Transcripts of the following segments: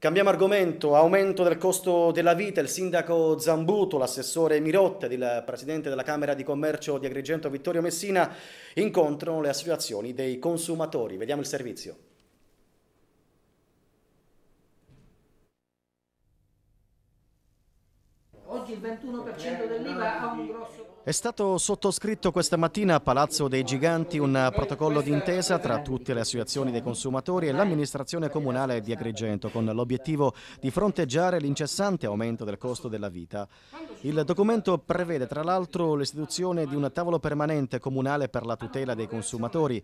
Cambiamo argomento, aumento del costo della vita, il sindaco Zambuto, l'assessore Mirotta ed il presidente della Camera di Commercio di Agrigento Vittorio Messina incontrano le associazioni dei consumatori. Vediamo il servizio. Oggi il 21% dell'IVA ha un grosso... È stato sottoscritto questa mattina a Palazzo dei Giganti un protocollo d'intesa tra tutte le associazioni dei consumatori e l'amministrazione comunale di Agrigento con l'obiettivo di fronteggiare l'incessante aumento del costo della vita. Il documento prevede tra l'altro l'istituzione di un tavolo permanente comunale per la tutela dei consumatori,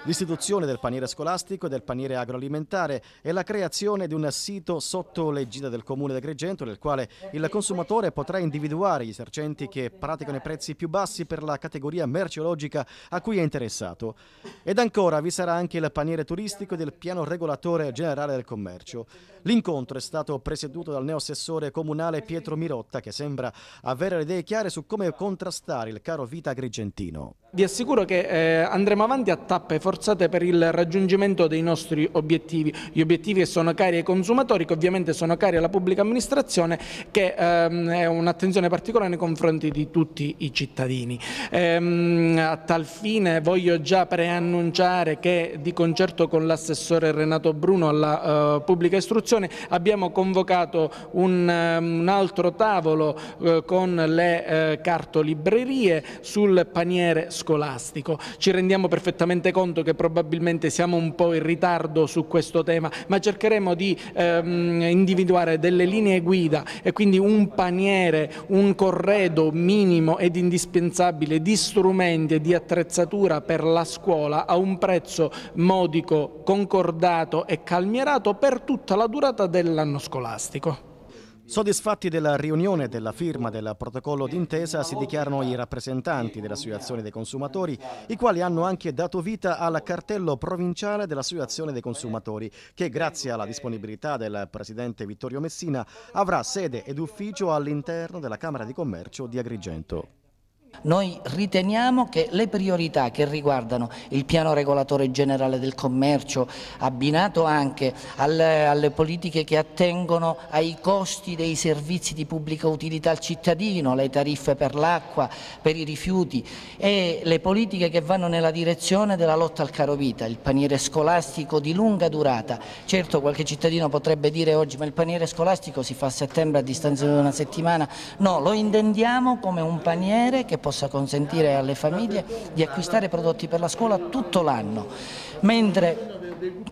l'istituzione del paniere scolastico e del paniere agroalimentare e la creazione di un sito sotto l'egida del Comune di Agrigento nel quale il consumatore potrà individuare gli esercenti che praticano i prezzi più bassi per la categoria merceologica a cui è interessato. Ed ancora vi sarà anche il paniere turistico del piano regolatore generale del commercio. L'incontro è stato presieduto dal neoassessore comunale Pietro Mirotta che sembra avere le idee chiare su come contrastare il caro vita agrigentino. Vi assicuro che andremo avanti a tappe forzate per il raggiungimento dei nostri obiettivi, gli obiettivi che sono cari ai consumatori, che ovviamente sono cari alla pubblica amministrazione, che è un'attenzione particolare nei confronti di tutti i cittadini. A tal fine voglio già preannunciare che di concerto con l'assessore Renato Bruno alla pubblica istruzione abbiamo convocato un altro tavolo con le cartolibrerie sul paniere scolastico. Ci rendiamo perfettamente conto che probabilmente siamo un po' in ritardo su questo tema, ma cercheremo di individuare delle linee guida e quindi un paniere, un corredo minimo ed indispensabile di strumenti e di attrezzatura per la scuola a un prezzo modico, concordato e calmierato per tutta la durata dell'anno scolastico. Soddisfatti della riunione e della firma del protocollo d'intesa si dichiarano i rappresentanti dell'Associazione dei Consumatori, i quali hanno anche dato vita al cartello provinciale dell'Associazione dei Consumatori, che grazie alla disponibilità del presidente Vittorio Messina avrà sede ed ufficio all'interno della Camera di Commercio di Agrigento. Noi riteniamo che le priorità che riguardano il piano regolatore generale del commercio, abbinato anche alle politiche che attengono ai costi dei servizi di pubblica utilità al cittadino, le tariffe per l'acqua, per i rifiuti e le politiche che vanno nella direzione della lotta al caro vita, il paniere scolastico di lunga durata. Certo, qualche cittadino potrebbe dire oggi ma il paniere scolastico si fa a settembre a distanza di una settimana. No, lo intendiamo come un paniere che possa consentire alle famiglie di acquistare prodotti per la scuola tutto l'anno, mentre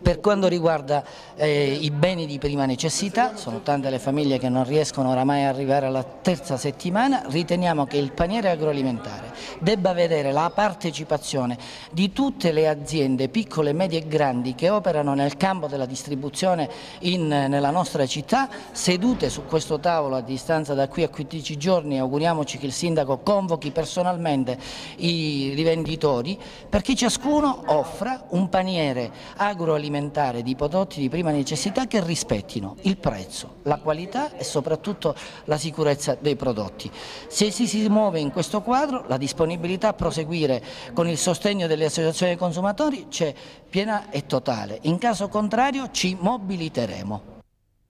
per quanto riguarda i beni di prima necessità, sono tante le famiglie che non riescono oramai ad arrivare alla terza settimana, riteniamo che il paniere agroalimentare debba vedere la partecipazione di tutte le aziende piccole, medie e grandi che operano nel campo della distribuzione nella nostra città, sedute su questo tavolo a distanza da qui a 15 giorni. Auguriamoci che il sindaco convochi personalmente i rivenditori perché ciascuno offra un paniere agroalimentare di prodotti di prima necessità che rispettino il prezzo, la qualità e soprattutto la sicurezza dei prodotti. Se si muove in questo quadro, la disponibilità a proseguire con il sostegno delle associazioni dei consumatori c'è piena e totale. In caso contrario ci mobiliteremo.